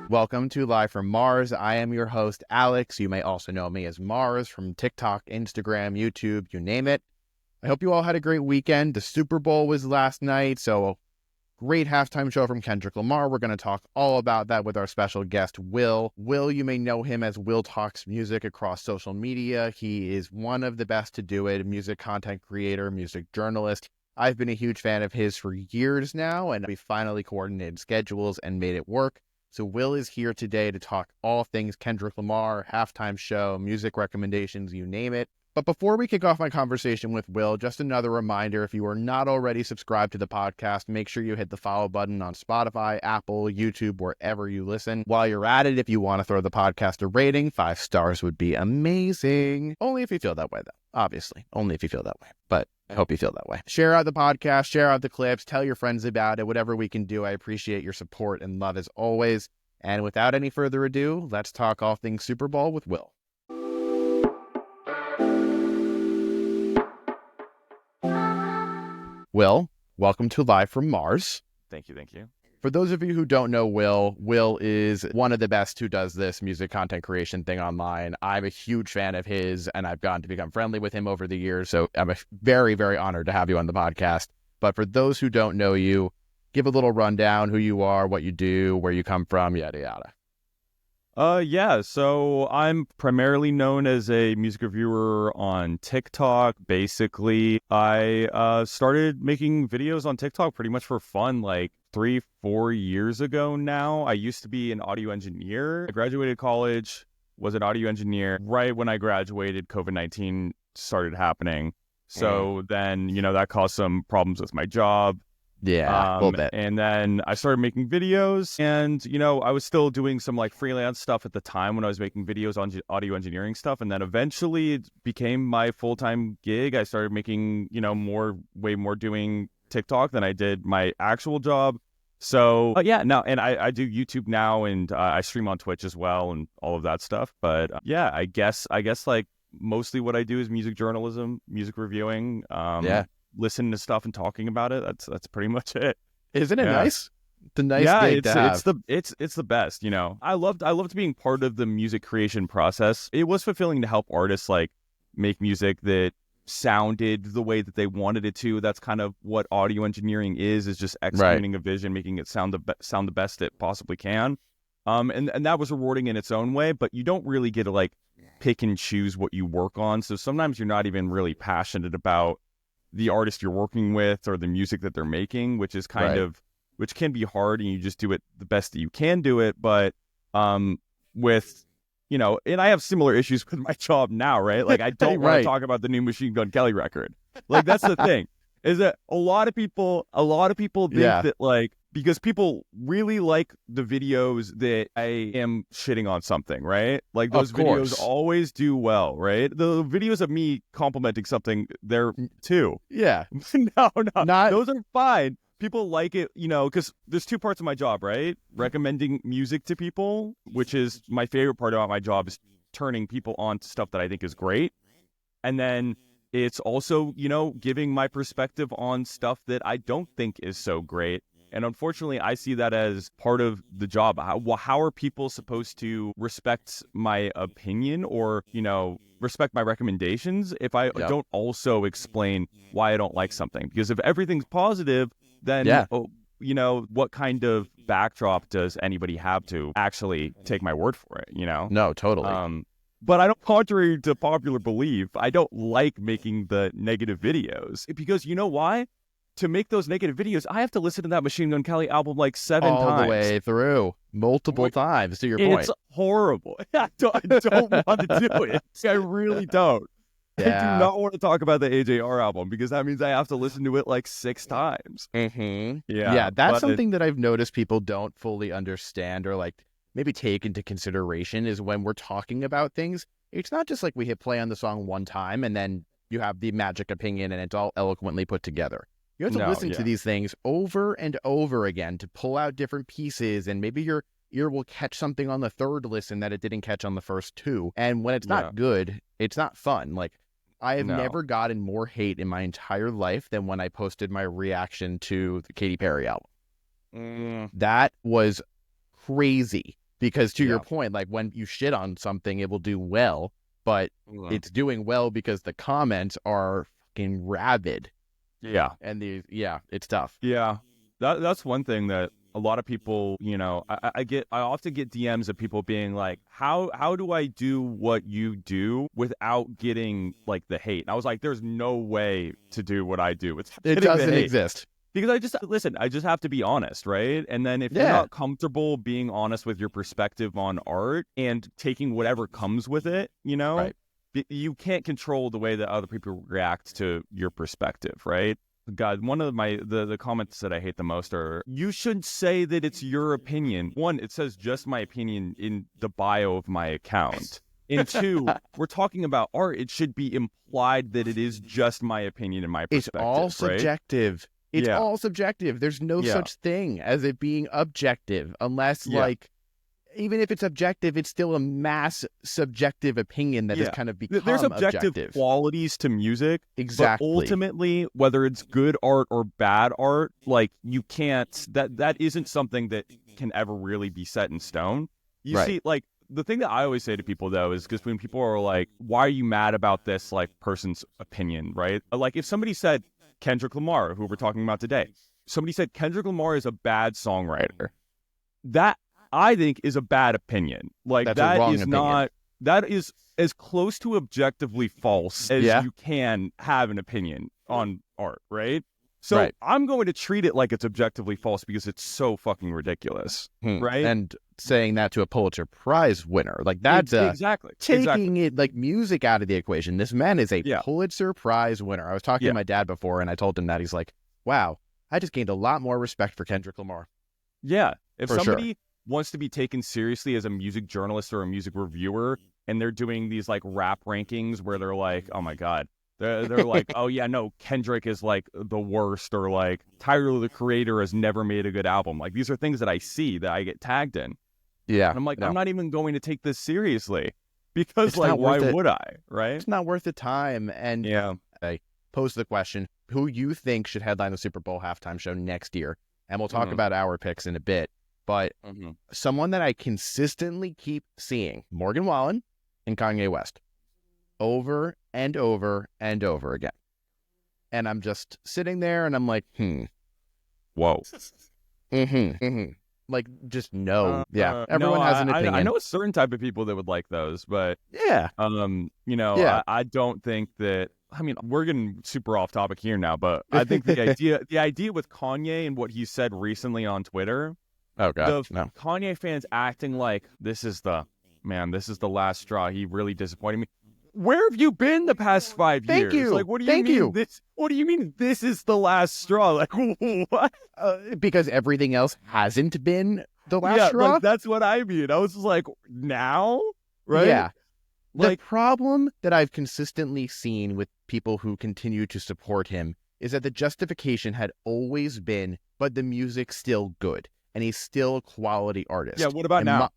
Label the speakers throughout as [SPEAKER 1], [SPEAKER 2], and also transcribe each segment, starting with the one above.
[SPEAKER 1] Welcome to Live from Mars. I am your host, Alex. You may also know me as Mars from TikTok, Instagram, YouTube, you name it. I hope you all had a great weekend. The Super Bowl was last night, so great halftime show from Kendrick Lamar. We're going to talk all about that with our special guest, Will. Will, you may know him as WillTalksMusic across social media. He is one of the best to do it, music content creator, music journalist. I've been a huge fan of his for years now, and we finally coordinated schedules and made it work. So Will is here today to talk all things Kendrick Lamar, halftime show, music recommendations, you name it. But before we kick off my conversation with Will, just another reminder, if you are not already subscribed to the podcast, make sure you hit the follow button on Spotify, Apple, YouTube, wherever you listen. While you're at it, if you want to throw the podcast a rating, 5 stars would be amazing. Only if you feel that way, though. Obviously, only if you feel that way. But I hope you feel that way. Share out the podcast, share out the clips, tell your friends about it, whatever we can do. I appreciate your support and love as always. And without any further ado, let's talk all things Super Bowl with Will. Will, welcome to Live from Mars.
[SPEAKER 2] Thank you.
[SPEAKER 1] For those of you who don't know Will is one of the best who does this music content creation thing online. I'm a huge fan of his, and I've gotten to become friendly with him over the years, so I'm very, very honored to have you on the podcast. But for those who don't know you, give a little rundown, who you are, what you do, where you come from, yada, yada.
[SPEAKER 2] So I'm primarily known as a music reviewer on TikTok. Basically, I started making videos on TikTok pretty much for fun, like 3-4 years ago now. I used to be an audio engineer. I graduated college, was an audio engineer. Right when I graduated, COVID-19 started happening. So then, that caused some problems with my job.
[SPEAKER 1] Yeah, a little bit.
[SPEAKER 2] And then I started making videos, and, I was still doing some like freelance stuff at the time when I was making videos on audio engineering stuff. And then eventually it became my full-time gig. I started making, way more doing TikTok than I did my actual job. So and I do YouTube now, and I stream on Twitch as well and all of that stuff. But I guess like mostly what I do is music journalism, music reviewing. Listening to stuff and talking about it. That's pretty much it.
[SPEAKER 1] Isn't it nice? It's a nice gig to have.
[SPEAKER 2] It's the best. I loved being part of the music creation process. It was fulfilling to help artists like make music that sounded the way that they wanted it to. That's kind of what audio engineering is just executing a vision, making it sound the best it possibly can. And that was rewarding in its own way, but you don't really get to like pick and choose what you work on. So sometimes you're not even really passionate about the artist you're working with or the music that they're making, which is which can be hard, and you just do it the best that you can do it. But with and I have similar issues with my job now, right? Like I don't want to talk about the new Machine Gun Kelly record. Like that's the thing, is that a lot of people think that like, because people really like the videos that I am shitting on something, right? Like those videos always do well, right? The videos of me complimenting something, they're too.
[SPEAKER 1] Yeah.
[SPEAKER 2] No, those are fine. People like it, because there's 2 parts of my job, right? Recommending music to people, which is my favorite part about my job, is turning people on to stuff that I think is great. And then it's also, giving my perspective on stuff that I don't think is so great. And unfortunately, I see that as part of the job. How are people supposed to respect my opinion or, respect my recommendations if I don't also explain why I don't like something? Because if everything's positive, then, what kind of backdrop does anybody have to actually take my word for it,
[SPEAKER 1] No, totally.
[SPEAKER 2] But I don't, contrary to popular belief, I don't like making the negative videos. Because you know why? To make those negative videos, I have to listen to that Machine Gun Kelly album like 7 times.
[SPEAKER 1] All the way through. Multiple times, to your point.
[SPEAKER 2] It's horrible. I don't want to do it. I really don't.
[SPEAKER 1] Yeah.
[SPEAKER 2] I do not want to talk about the AJR album, because that means I have to listen to it like 6 times.
[SPEAKER 1] Mm-hmm.
[SPEAKER 2] Yeah,
[SPEAKER 1] that's something that I've noticed people don't fully understand or like maybe take into consideration, is when we're talking about things, it's not just like we hit play on the song one time and then you have the magic opinion and it's all eloquently put together. You have to listen to these things over and over again to pull out different pieces, and maybe your ear will catch something on the 3rd listen that it didn't catch on the first 2. And when it's not good, it's not fun. Like, I have never gotten more hate in my entire life than when I posted my reaction to the Katy Perry album. That was crazy. Because to your point, like when you shit on something, it will do well, but it's doing well because the comments are fucking rabid.
[SPEAKER 2] Yeah.
[SPEAKER 1] And it's tough.
[SPEAKER 2] Yeah. That's one thing that a lot of people, I often get DMs of people being like, how do I do what you do without getting like the hate? And I was like, there's no way to do what I do.
[SPEAKER 1] It doesn't exist.
[SPEAKER 2] Because I just have to be honest, right? And then if you're not comfortable being honest with your perspective on art and taking whatever comes with it,
[SPEAKER 1] right.
[SPEAKER 2] You can't control the way that other people react to your perspective, right? God, one of the comments that I hate the most are, you should say that it's your opinion. One, it says just my opinion in the bio of my account. And two, we're talking about art. It should be implied that it is just my opinion and my perspective.
[SPEAKER 1] It's all subjective.
[SPEAKER 2] Right?
[SPEAKER 1] It's all subjective. There's no such thing as it being objective unless like, even if it's objective, it's still a mass subjective opinion that has kind of become
[SPEAKER 2] There's objective qualities to music.
[SPEAKER 1] Exactly.
[SPEAKER 2] But ultimately, whether it's good art or bad art, like you can't, that isn't something that can ever really be set in stone. You see, like, the thing that I always say to people, though, is because when people are like, why are you mad about this, like, person's opinion, right? Like, if somebody said Kendrick Lamar, who we're talking about today, somebody said Kendrick Lamar is a bad songwriter, that I think is a bad opinion. Like,
[SPEAKER 1] that's
[SPEAKER 2] that
[SPEAKER 1] a wrong
[SPEAKER 2] is
[SPEAKER 1] opinion.
[SPEAKER 2] not, that is as close to objectively false as you can have an opinion on art, right? So I'm going to treat it like it's objectively false because it's so fucking ridiculous, right?
[SPEAKER 1] And saying that to a Pulitzer Prize winner, like that's taking it like music out of the equation. This man is a Pulitzer Prize winner. I was talking to my dad before, and I told him that. He's like, "Wow, I just gained a lot more respect for Kendrick Lamar."
[SPEAKER 2] Yeah, if somebody wants to be taken seriously as a music journalist or a music reviewer, and they're doing these like rap rankings where they're like, "Oh my god." They're like, oh yeah, no, Kendrick is like the worst, or like Tyler the Creator has never made a good album. Like, these are things that I see that I get tagged in. Yeah. And I'm like, I'm not even going to take this seriously because it's like, why would I? Right?
[SPEAKER 1] It's not worth the time. And I pose the question, who you think should headline the Super Bowl halftime show next year? And we'll talk about our picks in a bit. But someone that I consistently keep seeing, Morgan Wallen and Kanye West. Over and over and over again. And I'm just sitting there and I'm like,
[SPEAKER 2] whoa.
[SPEAKER 1] Like, just no. Everyone has an opinion.
[SPEAKER 2] I know a certain type of people that would like those, but I don't think that, I mean, we're getting super off topic here now, but I think the idea with Kanye and what he said recently on Twitter, Kanye fans acting like this is the last straw. He really disappointed me. Where have you been the past 5 years?
[SPEAKER 1] Thank you.
[SPEAKER 2] Like, what do you mean this? What do you mean this is the last straw? Like, what?
[SPEAKER 1] Because everything else hasn't been the last straw.
[SPEAKER 2] Like, that's what I mean. I was just like, now, right?
[SPEAKER 1] Yeah. Like, the problem that I've consistently seen with people who continue to support him is that the justification had always been, but the music's still good and he's still a quality artist.
[SPEAKER 2] Yeah. What about now?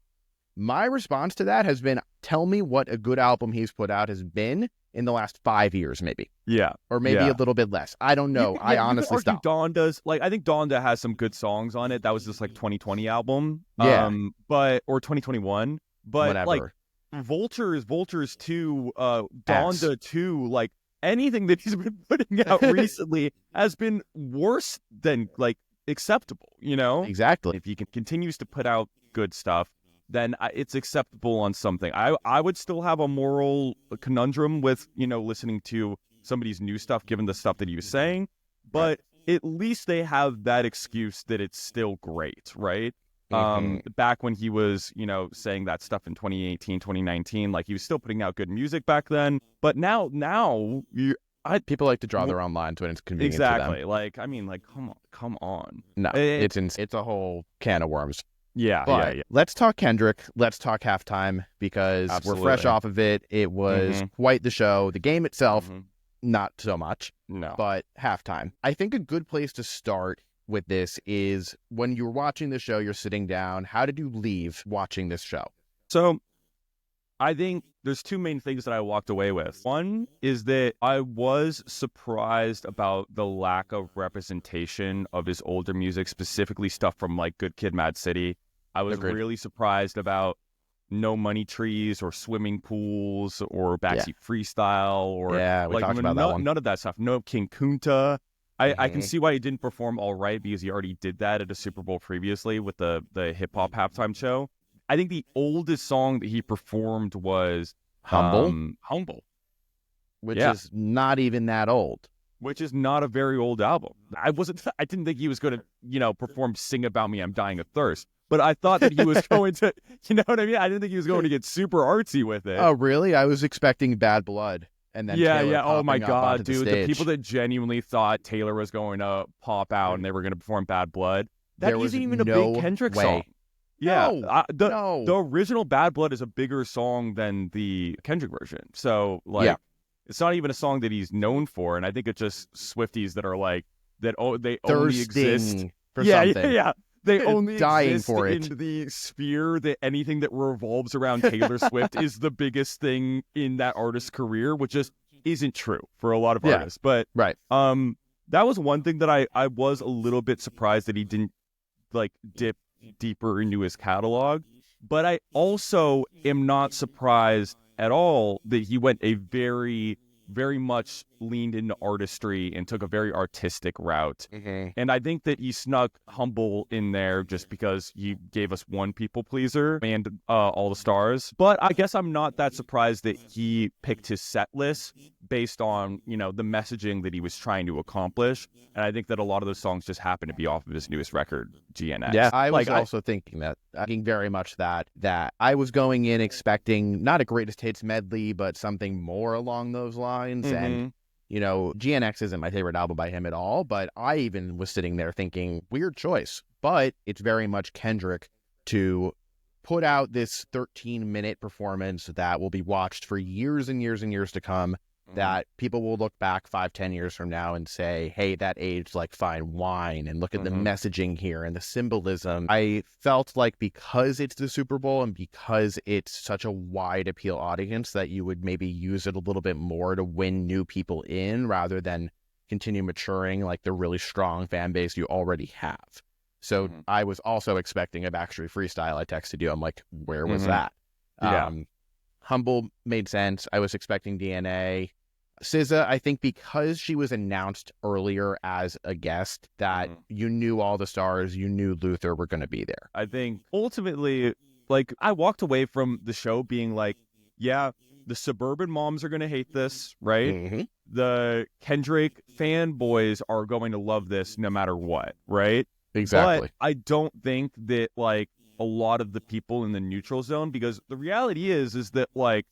[SPEAKER 1] My response to that has been, tell me what a good album he's put out has been in the last 5 years, maybe. Yeah. Or maybe a little bit less. I don't know. I honestly stopped.
[SPEAKER 2] Donda's, like, I think Donda has some good songs on it. That was just like 2020 album.
[SPEAKER 1] Yeah.
[SPEAKER 2] Or 2021. But whatever. Like, Vultures 2, Donda 2, like, anything that he's been putting out recently has been worse than, like, acceptable, you know?
[SPEAKER 1] Exactly.
[SPEAKER 2] If he continues to put out good stuff, then it's acceptable on something. I would still have a moral conundrum with, listening to somebody's new stuff, given the stuff that he was saying. But at least they have that excuse that it's still great, right? Back when he was, saying that stuff in 2018, 2019, like, he was still putting out good music back then. But now
[SPEAKER 1] people like to draw their own lines when it's convenient to them.
[SPEAKER 2] Exactly. Like, I mean, like, come on.
[SPEAKER 1] No, it's a whole can of worms.
[SPEAKER 2] Yeah,
[SPEAKER 1] but let's talk Kendrick. Let's talk halftime because we're fresh off of it. It was quite the show. The game itself, not so much.
[SPEAKER 2] No.
[SPEAKER 1] But halftime. I think a good place to start with this is when you're watching the show, you're sitting down. How did you leave watching this show?
[SPEAKER 2] So I think there's two main things that I walked away with. One is that I was surprised about the lack of representation of his older music, specifically stuff from like Good Kid, Mad City I was
[SPEAKER 1] Agreed.
[SPEAKER 2] really surprised about No Money Trees or Swimming Pools or Backseat Freestyle or
[SPEAKER 1] we
[SPEAKER 2] like
[SPEAKER 1] talked about that one.
[SPEAKER 2] none of that stuff. No King Kunta. I can
[SPEAKER 1] Mhm.
[SPEAKER 2] see why he didn't perform all right because he already did that at a Super Bowl previously with the hip hop halftime show. I think the oldest song that he performed was
[SPEAKER 1] Humble,
[SPEAKER 2] Humble,
[SPEAKER 1] which
[SPEAKER 2] yeah,
[SPEAKER 1] is not even that old.
[SPEAKER 2] which is not a very old album. I didn't think he was going to, perform Sing About Me, I'm Dying of Thirst. But I thought that he was going to, you know what I mean? I didn't think he was going to get super artsy with it.
[SPEAKER 1] Oh, really? I was expecting Bad Blood, and then Taylor
[SPEAKER 2] Yeah. Oh my
[SPEAKER 1] popping up onto
[SPEAKER 2] God,
[SPEAKER 1] the
[SPEAKER 2] dude.
[SPEAKER 1] stage.
[SPEAKER 2] The people that genuinely thought Taylor was going to pop out and they were going to perform Bad Blood, that
[SPEAKER 1] There was
[SPEAKER 2] isn't even a
[SPEAKER 1] no
[SPEAKER 2] big Kendrick
[SPEAKER 1] way.
[SPEAKER 2] song. Yeah.
[SPEAKER 1] No.
[SPEAKER 2] The original Bad Blood is a bigger song than the Kendrick version. So, like, it's not even a song that he's known for. And I think it's just Swifties that are like, they only exist.
[SPEAKER 1] For something.
[SPEAKER 2] Yeah. They only
[SPEAKER 1] dying
[SPEAKER 2] exist
[SPEAKER 1] for it.
[SPEAKER 2] in the sphere that anything that revolves around Taylor Swift is the biggest thing in that artist's career, which just isn't true for a lot of artists. But
[SPEAKER 1] right.
[SPEAKER 2] that was one thing that I was a little bit surprised that he didn't like dip deeper into his catalog. But I also am not surprised at all that he went a very, very much leaned into artistry and took a very artistic route.
[SPEAKER 1] Mm-hmm.
[SPEAKER 2] And I think that he snuck Humble in there just because he gave us one people pleaser and All the Stars. But I guess I'm not that surprised that he picked his set list based on, the messaging that he was trying to accomplish. And I think that a lot of those songs just happen to be off of his newest record, GNX.
[SPEAKER 1] Yeah, I was also thinking that. I think very much that I was going in expecting not a greatest hits medley, but something more along those lines.
[SPEAKER 2] Mm-hmm.
[SPEAKER 1] And GNX isn't my favorite album by him at all, but I even was sitting there thinking, weird choice. But it's very much Kendrick to put out this 13-minute performance that will be watched for years and years and years to come, that people will look back 5-10 years from now and say, hey, that aged like fine wine, and look at the messaging here and the symbolism. I felt like because it's the Super Bowl and because it's such a wide appeal audience that you would maybe use it a little bit more to win new people in rather than continue maturing like the really strong fan base you already have. So I was also expecting a Backstreet Freestyle. I texted you. I'm like, where was that?
[SPEAKER 2] Yeah.
[SPEAKER 1] Humble made sense. I was expecting DNA. SZA, I think because she was announced earlier as a guest, that you knew all the stars, you knew Luther were going to be there.
[SPEAKER 2] I think ultimately, like, I walked away from the show being like, yeah, the suburban moms are going to hate this, right?
[SPEAKER 1] Mm-hmm.
[SPEAKER 2] The Kendrick fanboys are going to love this no matter what, right?
[SPEAKER 1] Exactly.
[SPEAKER 2] But I don't think that, like, a lot of the people in the neutral zone, because the reality is that, like,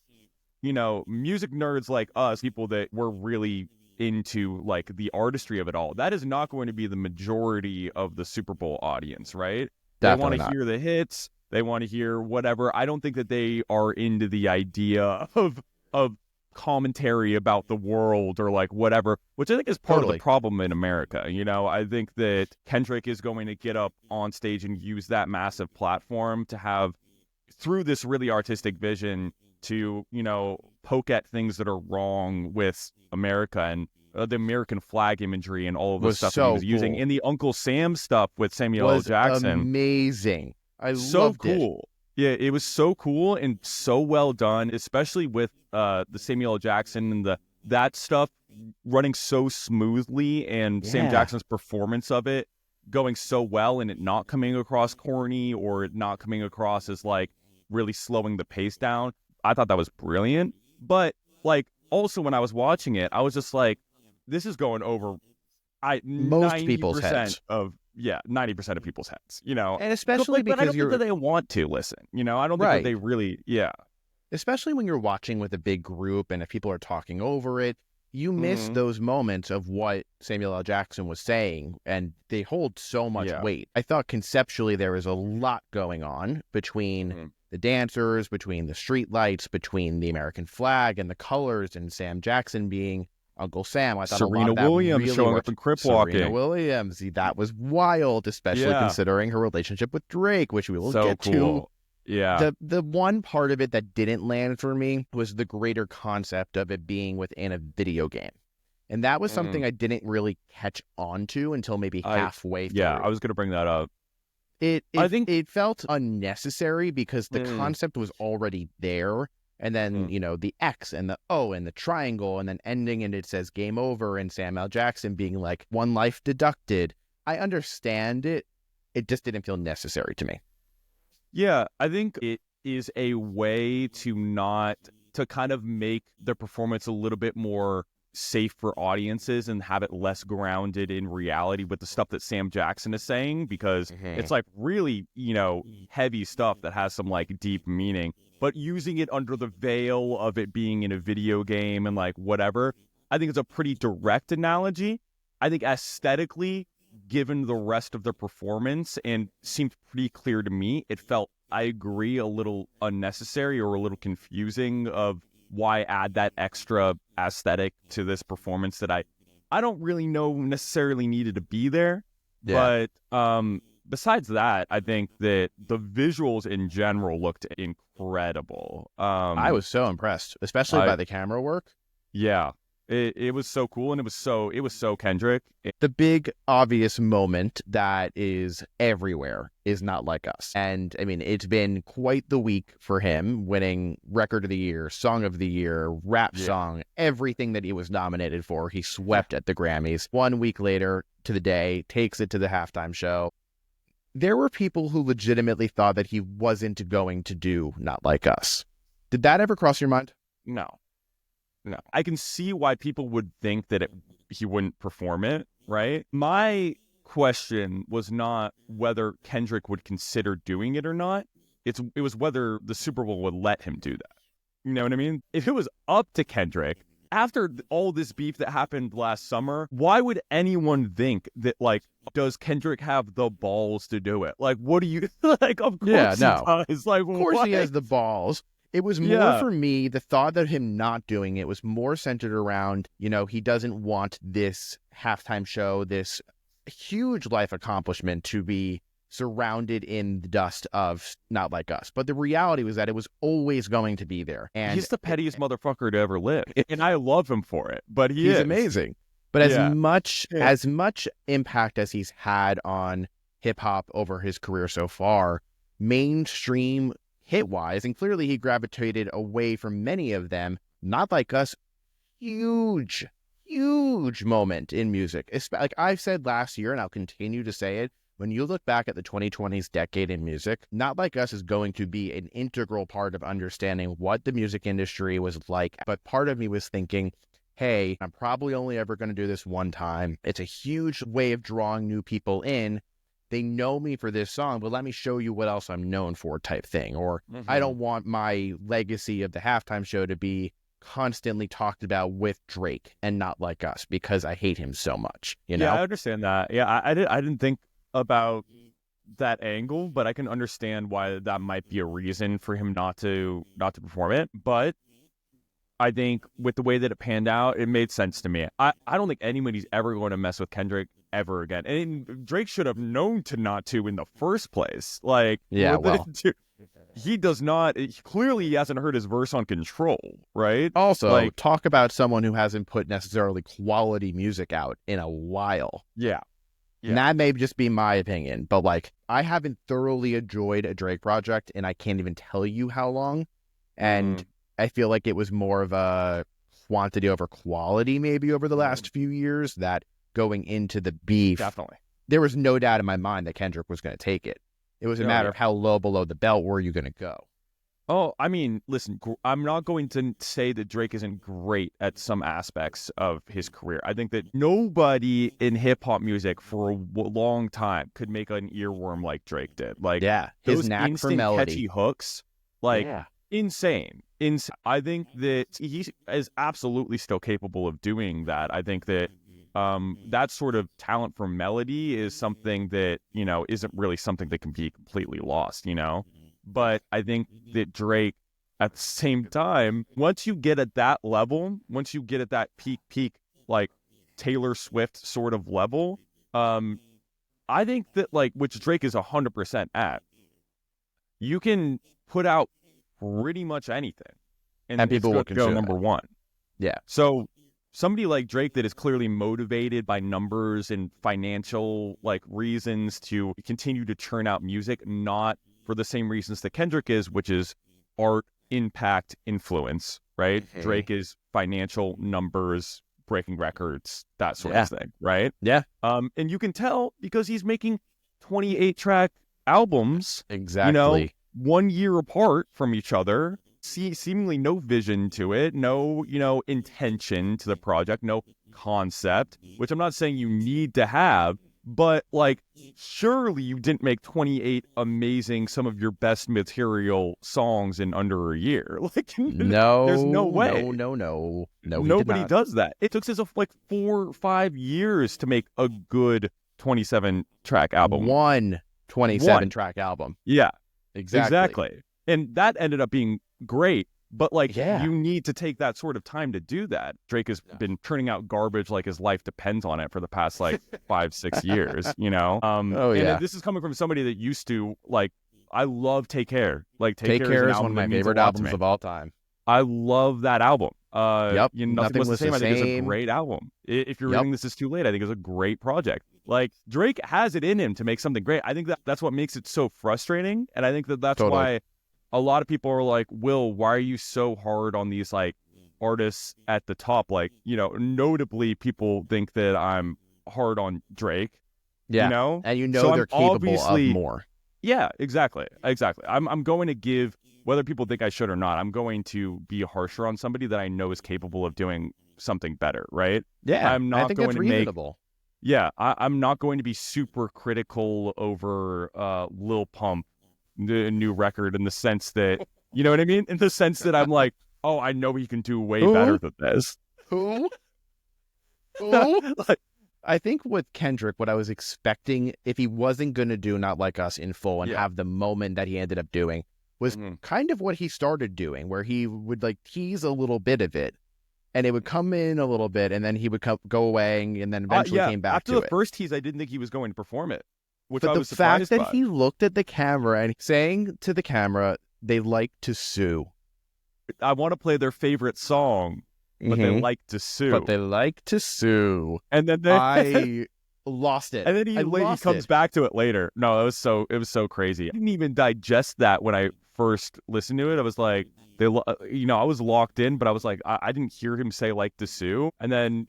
[SPEAKER 2] music nerds like us, people that were really into like the artistry of it all, that is not going to be the majority of the Super Bowl audience, right? They want to hear the hits, they want to hear whatever. I don't think that they are into the idea of commentary about the world or like whatever, which I think is part of the problem in America. I think that Kendrick is going to get up on stage and use that massive platform to have, through this really artistic vision, to, poke at things that are wrong with America and the American flag imagery and all of the stuff that he was using. And the Uncle Sam stuff with Samuel L. Jackson.
[SPEAKER 1] Amazing. I loved it.
[SPEAKER 2] Yeah, it was so cool and so well done, especially with the Samuel L. Jackson and that stuff running so smoothly, and Sam Jackson's performance of it going so well, and it not coming across corny or it not coming across as like really slowing the pace down. I thought that was brilliant. But like also when I was watching it, I was just like, this is going over
[SPEAKER 1] most people's heads.
[SPEAKER 2] 90% of people's heads,
[SPEAKER 1] And especially
[SPEAKER 2] but I don't think that they want to listen. I don't think that they really,
[SPEAKER 1] Especially when you're watching with a big group and if people are talking over it, you miss those moments of what Samuel L. Jackson was saying, and they hold so much weight. I thought conceptually there was a lot going on between the dancers, between the street lights, between the American flag and the colors, and Sam Jackson being Uncle Sam. I thought
[SPEAKER 2] Serena
[SPEAKER 1] a lot of that
[SPEAKER 2] Williams
[SPEAKER 1] really
[SPEAKER 2] showing
[SPEAKER 1] worked.
[SPEAKER 2] up in Crip Walking.
[SPEAKER 1] Serena Williams, that was wild, especially considering her relationship with Drake, which we will get to.
[SPEAKER 2] Yeah.
[SPEAKER 1] The one part of it that didn't land for me was the greater concept of it being within a video game. And that was something I didn't really catch on to until maybe halfway through.
[SPEAKER 2] Yeah, I was going to bring that up. I think
[SPEAKER 1] it felt unnecessary because the concept was already there. And then, you know, the X and the O and the triangle and then ending and it says game over and Samuel L. Jackson being like one life deducted. I understand it. It just didn't feel necessary to me.
[SPEAKER 2] Yeah, I think it is a way to kind of make the performance a little bit more safe for audiences and have it less grounded in reality with the stuff that Sam Jackson is saying, because it's like really, you know, heavy stuff that has some like deep meaning, but using it under the veil of it being in a video game and like whatever, I think it's a pretty direct analogy. I think aesthetically, given the rest of the performance, and seemed pretty clear to me, it felt, I agree, a little unnecessary or a little confusing of why add that extra aesthetic to this performance that I don't really know necessarily needed to be there.
[SPEAKER 1] Yeah.
[SPEAKER 2] But besides that, I think that the visuals in general looked incredible.
[SPEAKER 1] I was so impressed, especially by the camera work.
[SPEAKER 2] Yeah. It was so cool, and it was so Kendrick.
[SPEAKER 1] The big obvious moment that is everywhere is Not Like Us. And I mean, it's been quite the week for him, winning Record of the Year, Song of the Year, Rap Song, everything that he was nominated for. He swept at the Grammys. 1 week later to the day, takes it to the halftime show. There were people who legitimately thought that he wasn't going to do Not Like Us. Did that ever cross your mind?
[SPEAKER 2] No. I can see why people would think that he wouldn't perform it, right? My question was not whether Kendrick would consider doing it or not. It was whether the Super Bowl would let him do that. You know what I mean? If it was up to Kendrick, after all this beef that happened last summer, why would anyone think that, like, does Kendrick have the balls to do it? Like, what do you, like, of course he does. Like,
[SPEAKER 1] of course he has the balls. It was more for me, the thought of him not doing it was more centered around, you know, he doesn't want this halftime show, this huge life accomplishment to be surrounded in the dust of Not Like Us. But the reality was that it was always going to be there. And
[SPEAKER 2] he's the pettiest motherfucker to ever live. And I love him for it, but he's
[SPEAKER 1] amazing. But as much impact as he's had on hip hop over his career so far, mainstream hit-wise, and clearly he gravitated away from many of them. Not Like Us, huge moment in music. Like I've said last year, and I'll continue to say it, when you look back at the 2020s decade in music, Not Like Us is going to be an integral part of understanding what the music industry was like. But part of me was thinking, hey, I'm probably only ever going to do this one time. It's a huge way of drawing new people in. They know me for this song, but let me show you what else I'm known for type thing. Or I don't want my legacy of the halftime show to be constantly talked about with Drake and Not Like Us because I hate him so much. You know?
[SPEAKER 2] Yeah, I understand that. Yeah, I didn't think about that angle, but I can understand why that might be a reason for him not to perform it. But I think with the way that it panned out, it made sense to me. I don't think anybody's ever going to mess with Kendrick ever again. And Drake should have known to not to in the first place. Like, he does not. Clearly, he hasn't heard his verse on Control, right?
[SPEAKER 1] Also, like, talk about someone who hasn't put necessarily quality music out in a while.
[SPEAKER 2] Yeah.
[SPEAKER 1] And that may just be my opinion, but like, I haven't thoroughly enjoyed a Drake project, and I can't even tell you how long. And I feel like it was more of a quantity over quality maybe over the last few years, that going into the beef,
[SPEAKER 2] definitely,
[SPEAKER 1] there was no doubt in my mind that Kendrick was going to take it. It was a matter of how low below the belt were you going to go.
[SPEAKER 2] Oh, I mean, listen, I'm not going to say that Drake isn't great at some aspects of his career. I think that nobody in hip-hop music for a long time could make an earworm like Drake did. Like,
[SPEAKER 1] his
[SPEAKER 2] those
[SPEAKER 1] knack
[SPEAKER 2] instant
[SPEAKER 1] for melody,
[SPEAKER 2] catchy hooks, like, insane. I think that he is absolutely still capable of doing that. I think that that sort of talent for melody is something that, you know, isn't really something that can be completely lost, you know? But I think that Drake, at the same time, once you get at that level, once you get at that peak, like Taylor Swift sort of level, I think that, like, which Drake is 100% at, you can put out pretty much anything, and
[SPEAKER 1] people will
[SPEAKER 2] go number one.
[SPEAKER 1] Yeah.
[SPEAKER 2] So somebody like Drake that is clearly motivated by numbers and financial like reasons to continue to churn out music, not for the same reasons that Kendrick is, which is art, impact, influence, right? Drake is financial, numbers, breaking records, that sort of thing, right?
[SPEAKER 1] Yeah.
[SPEAKER 2] And you can tell because he's making 28-track albums,
[SPEAKER 1] Exactly.
[SPEAKER 2] 1 year apart from each other, seemingly no vision to it, no, intention to the project, no concept, which I'm not saying you need to have, but like, surely you didn't make 28 amazing, some of your best material songs in under a year. Like,
[SPEAKER 1] no,
[SPEAKER 2] there's no way.
[SPEAKER 1] No.
[SPEAKER 2] Nobody does that. It took us like 4 or 5 years to make a good 27-track album.
[SPEAKER 1] One 27-track album.
[SPEAKER 2] Yeah,
[SPEAKER 1] exactly.
[SPEAKER 2] And that ended up being great. But like,
[SPEAKER 1] Yeah.
[SPEAKER 2] you need to take that sort of time to do that. Drake has been turning out garbage like his life depends on it for the past like 5-6 years, And this is coming from somebody that used to like, I love Take Care. Like Take Care is
[SPEAKER 1] one of my favorite albums of all time.
[SPEAKER 2] I love that album.
[SPEAKER 1] Nothing
[SPEAKER 2] was the same. I think it's a
[SPEAKER 1] same.
[SPEAKER 2] great album. If you're reading This Is Too Late, I think it's a great project. Like, Drake has it in him to make something great. I think that's what makes it so frustrating, and I think that's why a lot of people are like, Will, why are you so hard on these like artists at the top? Like, notably people think that I'm hard on Drake.
[SPEAKER 1] Yeah. And so they're capable of more.
[SPEAKER 2] Yeah, exactly. I'm going to give, whether people think I should or not, I'm going to be harsher on somebody that I know is capable of doing something better, right?
[SPEAKER 1] Yeah,
[SPEAKER 2] I'm not
[SPEAKER 1] I think
[SPEAKER 2] going
[SPEAKER 1] that's
[SPEAKER 2] to
[SPEAKER 1] reasonable.
[SPEAKER 2] I'm not going to be super critical over Lil Pump, the new record, in the sense that, you know what I mean? In the sense that I'm like, oh, I know he can do way better than this.
[SPEAKER 1] Who?
[SPEAKER 2] Like,
[SPEAKER 1] I think with Kendrick, what I was expecting, if he wasn't going to do Not Like Us in full and have the moment that he ended up doing, was kind of what he started doing, where he would like tease a little bit of it, and it would come in a little bit, and then he would go away, and then eventually came back
[SPEAKER 2] after
[SPEAKER 1] to
[SPEAKER 2] the
[SPEAKER 1] it.
[SPEAKER 2] first tease, I didn't think he was going to perform it, which
[SPEAKER 1] but
[SPEAKER 2] I
[SPEAKER 1] the
[SPEAKER 2] was surprised
[SPEAKER 1] fact
[SPEAKER 2] by.
[SPEAKER 1] that he looked at the camera and saying to the camera, "They like to sue.
[SPEAKER 2] I want to play their favorite song, but they like to sue.
[SPEAKER 1] But they like to sue."
[SPEAKER 2] And then
[SPEAKER 1] I lost it.
[SPEAKER 2] And then he comes back to it later. No, it was so crazy. I didn't even digest that when I first listened to it. I was like, I was locked in, but I was like, I didn't hear him say like to sue. And then,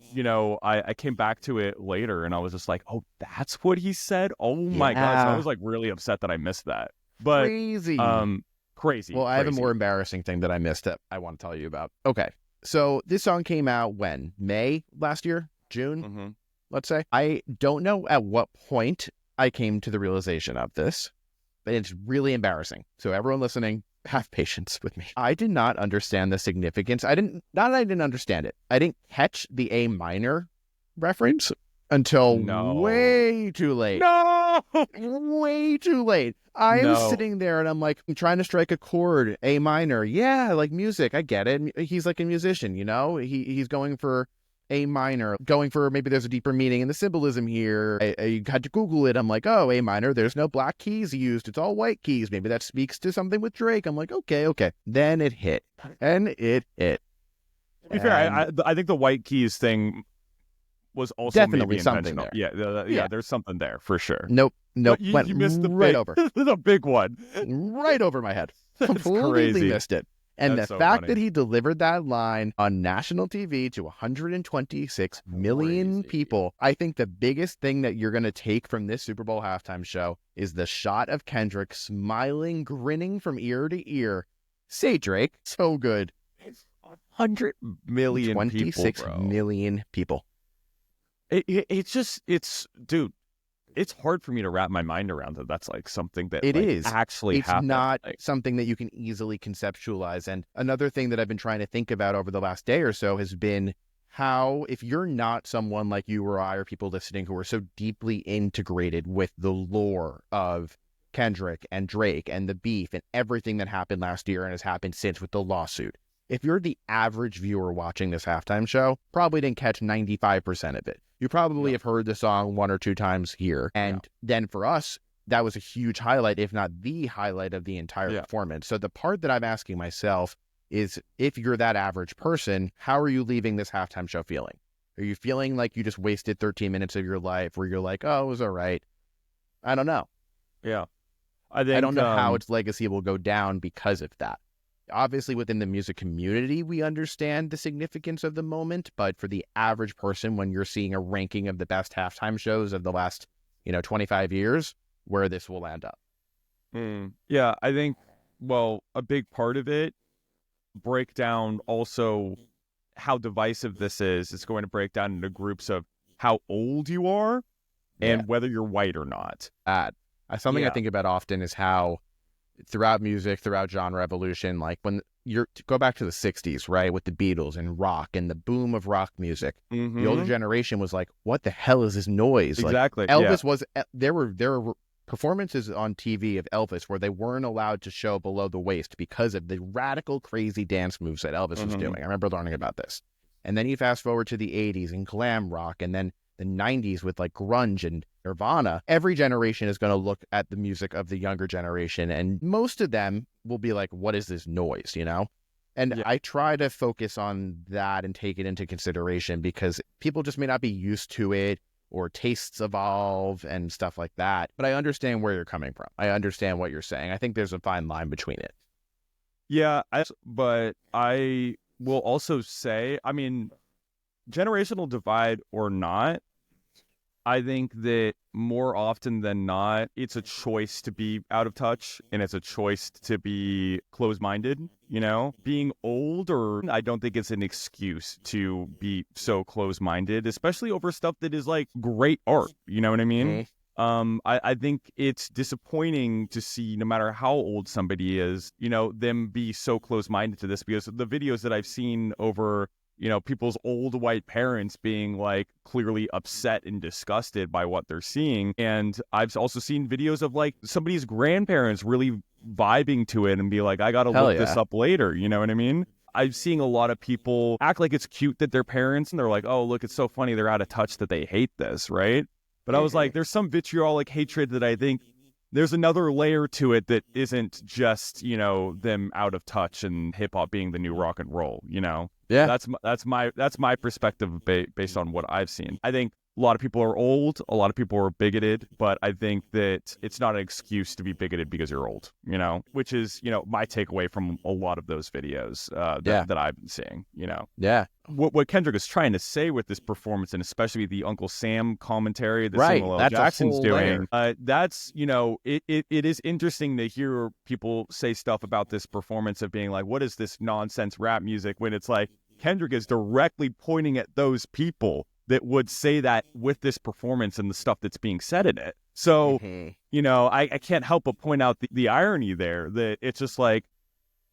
[SPEAKER 2] I came back to it later, and I was just like, oh, that's what he said. Oh my God! So I was like really upset that I missed that. But
[SPEAKER 1] crazy.
[SPEAKER 2] Crazy.
[SPEAKER 1] Well, I have a more embarrassing thing that I missed that I want to tell you about. Okay, so this song came out when? May last year? June? Let's say. I don't know at what point I came to the realization of this, but it's really embarrassing. So everyone listening, have patience with me. I did not understand the significance. Not that I didn't understand it. I didn't catch the A minor reference until way too late.
[SPEAKER 2] No!
[SPEAKER 1] Way too late. I was sitting there and I'm like, I'm trying to strike a chord, A minor. Yeah, like music. I get it. He's like a musician, he's going for A minor, going for maybe there's a deeper meaning in the symbolism here. I had to Google it. I'm like, oh, A minor, there's no black keys used. It's all white keys. Maybe that speaks to something with Drake. I'm like, okay. Then it hit. And it hit.
[SPEAKER 2] To be fair, I think the white keys thing was also
[SPEAKER 1] definitely
[SPEAKER 2] maybe
[SPEAKER 1] something
[SPEAKER 2] intentional.
[SPEAKER 1] there.
[SPEAKER 2] Yeah, there's something there for sure.
[SPEAKER 1] Nope.
[SPEAKER 2] You missed the
[SPEAKER 1] right over.
[SPEAKER 2] the big one.
[SPEAKER 1] Right over my head.
[SPEAKER 2] That's
[SPEAKER 1] Completely
[SPEAKER 2] crazy.
[SPEAKER 1] missed it. And
[SPEAKER 2] That's
[SPEAKER 1] the
[SPEAKER 2] so
[SPEAKER 1] fact
[SPEAKER 2] funny.
[SPEAKER 1] that he delivered that line on national TV to 126 million people, I think the biggest thing that you're going to take from this Super Bowl halftime show is the shot of Kendrick smiling, grinning from ear to ear. Say, Drake, so good.
[SPEAKER 2] 100 million
[SPEAKER 1] 26
[SPEAKER 2] people, bro.
[SPEAKER 1] million people.
[SPEAKER 2] Dude, it's hard for me to wrap my mind around that. That's like something that
[SPEAKER 1] is
[SPEAKER 2] actually
[SPEAKER 1] it's
[SPEAKER 2] happened.
[SPEAKER 1] Not something that you can easily conceptualize. And another thing that I've been trying to think about over the last day or so has been how, if you're not someone like you or I or people listening who are so deeply integrated with the lore of Kendrick and Drake and the beef and everything that happened last year and has happened since with the lawsuit, if you're the average viewer watching this halftime show, probably didn't catch 95% of it. You probably have heard the song 1 or 2 times here. And then for us, that was a huge highlight, if not the highlight of the entire performance. So the part that I'm asking myself is if you're that average person, how are you leaving this halftime show feeling? Are you feeling like you just wasted 13 minutes of your life where you're like, oh, it was all right? I don't know.
[SPEAKER 2] Yeah. I
[SPEAKER 1] I don't
[SPEAKER 2] think
[SPEAKER 1] know how its legacy will go down because of that. Obviously, within the music community, we understand the significance of the moment. But for the average person, when you're seeing a ranking of the best halftime shows of the last, 25 years, where this will end up.
[SPEAKER 2] Yeah, I think, well, a big part of it, break down also how divisive this is. It's going to break down into groups of how old you are and whether you're white or not.
[SPEAKER 1] Something I think about often is how throughout music, throughout genre evolution, like when go back to the 60s, right, with the Beatles and rock and the boom of rock music, the older generation was like, what the hell is this noise?
[SPEAKER 2] Exactly.
[SPEAKER 1] Like, Elvis was, there were performances on TV of Elvis where they weren't allowed to show below the waist because of the radical, crazy dance moves that Elvis was doing. I remember learning about this. And then you fast forward to the 80s and glam rock, and then the 90s with like grunge and Nirvana. Every generation is going to look at the music of the younger generation, and most of them will be like, what is this noise, And I try to focus on that and take it into consideration because people just may not be used to it, or tastes evolve and stuff like that. But I understand where you're coming from. I understand what you're saying. I think there's a fine line between it.
[SPEAKER 2] Yeah, but I will also say, I mean, generational divide or not, I think that more often than not, it's a choice to be out of touch and it's a choice to be closed-minded, Being older, I don't think it's an excuse to be so closed-minded, especially over stuff that is like great art, you know what I mean? I think it's disappointing to see, no matter how old somebody is, them be so close-minded to this, because the videos that I've seen over people's old white parents being like clearly upset and disgusted by what they're seeing. And I've also seen videos of like somebody's grandparents really vibing to it and be like, I got to look this up later. You know what I mean? I'm seeing a lot of people act like it's cute that they're parents and they're like, oh, look, it's so funny they're out of touch that they hate this, right? But I was like, there's some vitriolic hatred that I think there's another layer to it that isn't just, them out of touch and hip hop being the new rock and roll, Yeah, that's my perspective based on what I've seen. I think a lot of people are old, a lot of people are bigoted, but I think that it's not an excuse to be bigoted because you're old, which is, my takeaway from a lot of those videos that I've been seeing,
[SPEAKER 1] Yeah.
[SPEAKER 2] What Kendrick is trying to say with this performance, and especially the Uncle Sam commentary that Samuel L.
[SPEAKER 1] That's
[SPEAKER 2] Jackson's doing, that's, it is interesting to hear people say stuff about this performance of being like, what is this nonsense rap music, when it's like Kendrick is directly pointing at those people that would say that with this performance and the stuff that's being said in it. So, I can't help but point out the irony there, that it's just like,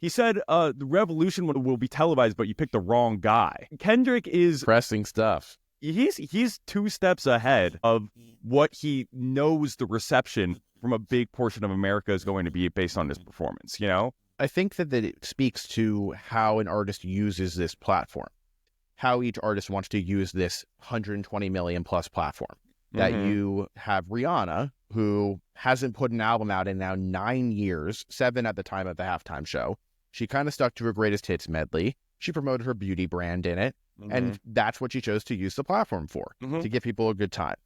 [SPEAKER 2] he said the revolution will be televised, but you picked the wrong guy. Kendrick is
[SPEAKER 1] pressing stuff.
[SPEAKER 2] He's 2 steps ahead of what he knows the reception from a big portion of America is going to be based on this performance,
[SPEAKER 1] I think that it speaks to how an artist uses this platform, how each artist wants to use this 120 million plus platform. That you have Rihanna, who hasn't put an album out in now 9 years, 7 at the time of the halftime show. She kind of stuck to her greatest hits medley. She promoted her beauty brand in it. And that's what she chose to use the platform for, to give people a good time.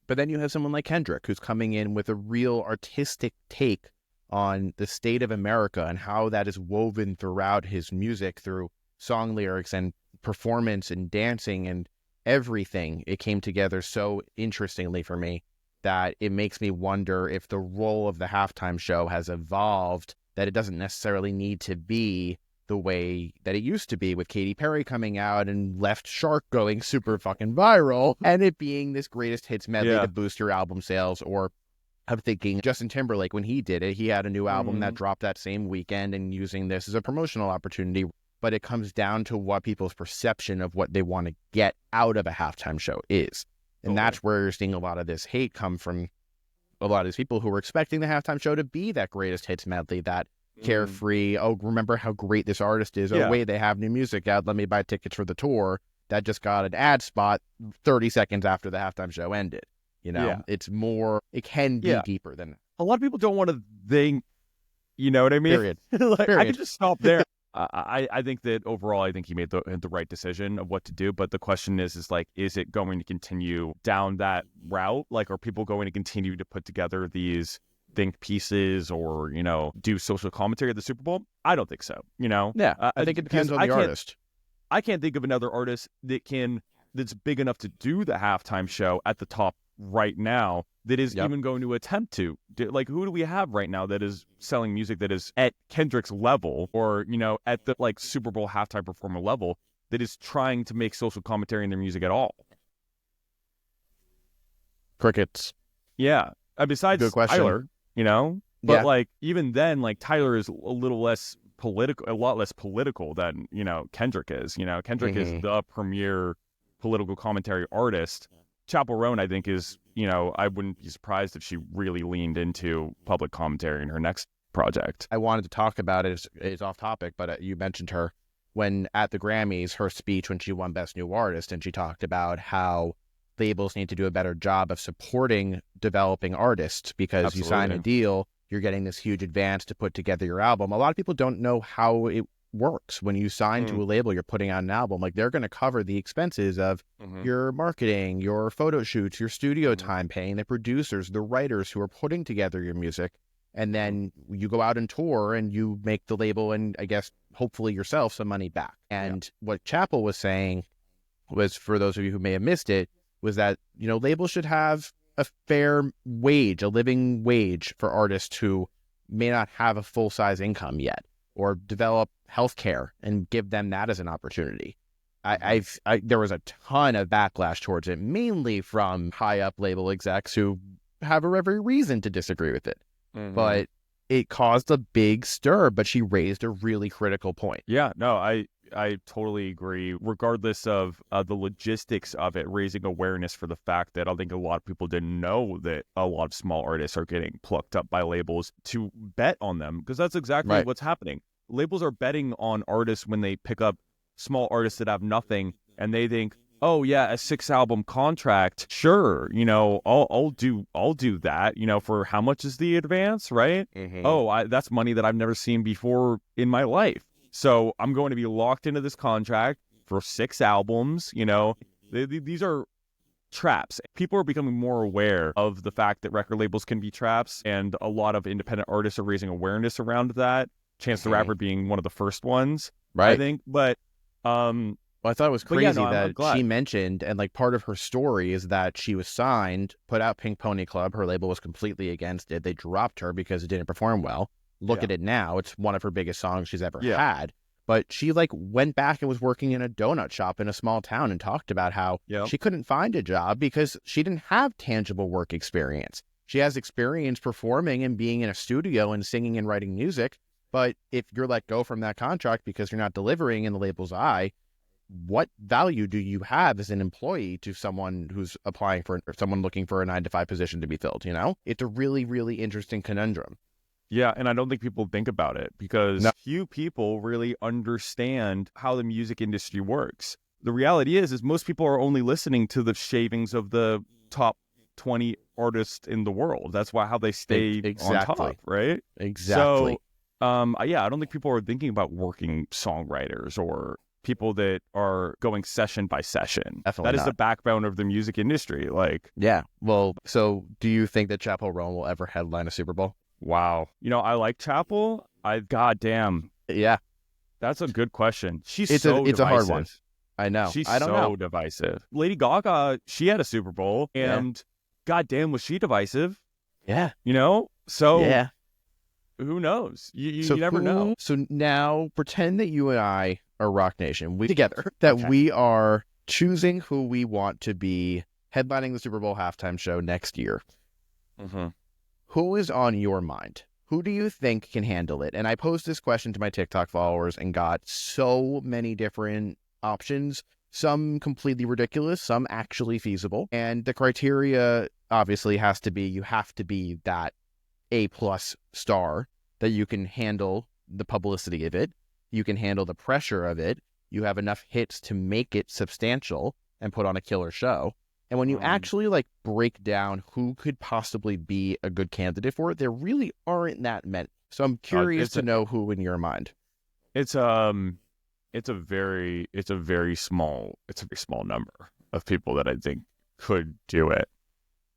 [SPEAKER 1] But then you have someone like Kendrick, who's coming in with a real artistic take on the state of America and how that is woven throughout his music, through song lyrics and performance and dancing and everything. It came together so interestingly for me that it makes me wonder if the role of the halftime show has evolved, that it doesn't necessarily need to be the way that it used to be, with Katy Perry coming out and Left Shark going super fucking viral and it being this greatest hits medley to boost your album sales. Or I'm thinking Justin Timberlake, when he did it, he had a new album that dropped that same weekend, and using this as a promotional opportunity. But it comes down to what people's perception of what they want to get out of a halftime show is. And that's where you're seeing a lot of this hate come from. A lot of these people who were expecting the halftime show to be that greatest hits medley, that carefree, oh, remember how great this artist is. Oh, wait, they have new music out. Let me buy tickets for the tour. That just got an ad spot 30 seconds after the halftime show ended. It's more, it can be deeper than that.
[SPEAKER 2] A lot of people don't want to think, you know what I mean?
[SPEAKER 1] Period.
[SPEAKER 2] I could just stop there. I think that overall, I think he made the right decision of what to do. But the question is like, is it going to continue down that route? Like, are people going to continue to put together these think pieces or, do social commentary at the Super Bowl? I don't think so.
[SPEAKER 1] Yeah, I think it depends on the artist.
[SPEAKER 2] I can't think of another artist that's big enough to do the halftime show at the top right now that is even going to attempt to. Like, who do we have right now that is selling music that is at Kendrick's level or, at the like Super Bowl halftime performer level that is trying to make social commentary in their music at all?
[SPEAKER 1] Crickets.
[SPEAKER 2] Yeah. Besides
[SPEAKER 1] Good question.
[SPEAKER 2] Tyler, but like even then, like Tyler is a lot less political than, Kendrick is. Kendrick is the premier political commentary artist. Chappell Roan, I think, is, I wouldn't be surprised if she really leaned into public commentary in her next project.
[SPEAKER 1] I wanted to talk about it. It's off topic, but you mentioned her when at the Grammys, her speech when she won Best New Artist, and she talked about how labels need to do a better job of supporting developing artists because you sign a deal, you're getting this huge advance to put together your album. A lot of people don't know how it works. When you sign to a label, you're putting out an album, like they're going to cover the expenses of your marketing, your photo shoots, your studio time, paying the producers, the writers who are putting together your music. And then you go out and tour and you make the label and I guess hopefully yourself some money back. And what Chappell was saying was, for those of you who may have missed it, was that, labels should have a fair wage, a living wage for artists who may not have a full-size income yet, or develop healthcare and give them that as an opportunity. There was a ton of backlash towards it, mainly from high-up label execs who have every reason to disagree with it. But it caused a big stir, but she raised a really critical point.
[SPEAKER 2] Yeah, no, I totally agree. Regardless of the logistics of it, raising awareness for the fact that I think a lot of people didn't know that a lot of small artists are getting plucked up by labels to bet on them, because that's exactly what's happening. Labels are betting on artists when they pick up small artists that have nothing, and they think, oh yeah, a 6-album contract, sure, I'll do that, for how much is the advance, right? Oh, that's money that I've never seen before in my life. So I'm going to be locked into this contract for 6 albums. These are traps. People are becoming more aware of the fact that record labels can be traps, and a lot of independent artists are raising awareness around that. Chance the Rapper being one of the first ones, I think. But
[SPEAKER 1] well, I thought it was crazy that she mentioned, and like part of her story is that she was signed, put out Pink Pony Club. Her label was completely against it. They dropped her because it didn't perform well. Look at it now. It's one of her biggest songs she's ever had. But she went back and was working in a donut shop in a small town and talked about how she couldn't find a job because she didn't have tangible work experience. She has experience performing and being in a studio and singing and writing music. But if you're let go from that contract because you're not delivering in the label's eye, what value do you have as an employee to someone who's applying for, or someone looking for a 9-to-5 position to be filled? It's a really, really interesting conundrum.
[SPEAKER 2] Yeah, and I don't think people think about it because few people really understand how the music industry works. The reality is most people are only listening to the shavings of the top 20 artists in the world. That's how they stay on top, right?
[SPEAKER 1] Exactly.
[SPEAKER 2] So, I don't think people are thinking about working songwriters or people that are going session by session.
[SPEAKER 1] Definitely
[SPEAKER 2] that is the backbone of the music industry.
[SPEAKER 1] Well, so do you think that Chappell Roan will ever headline a Super Bowl?
[SPEAKER 2] Wow. I like Chappell. Goddamn.
[SPEAKER 1] Yeah.
[SPEAKER 2] That's a good question.
[SPEAKER 1] It's a hard one. I know.
[SPEAKER 2] I don't know. Divisive. Lady Gaga, she had a Super Bowl, and goddamn, was she divisive?
[SPEAKER 1] Yeah.
[SPEAKER 2] So who knows? You never know.
[SPEAKER 1] So now pretend that you and I are Rock Nation. We together that we are choosing who we want to be headlining the Super Bowl halftime show next year. Who is on your mind? Who do you think can handle it? And I posed this question to my TikTok followers and got so many different options, some completely ridiculous, some actually feasible. And the criteria obviously has to be, you have to be that A+ star, that you can handle the publicity of it, you can handle the pressure of it, you have enough hits to make it substantial and put on a killer show. And when you actually break down who could possibly be a good candidate for it, there really aren't that many. So I'm curious to know who in your mind.
[SPEAKER 2] It's it's a very small number of people that I think could do it.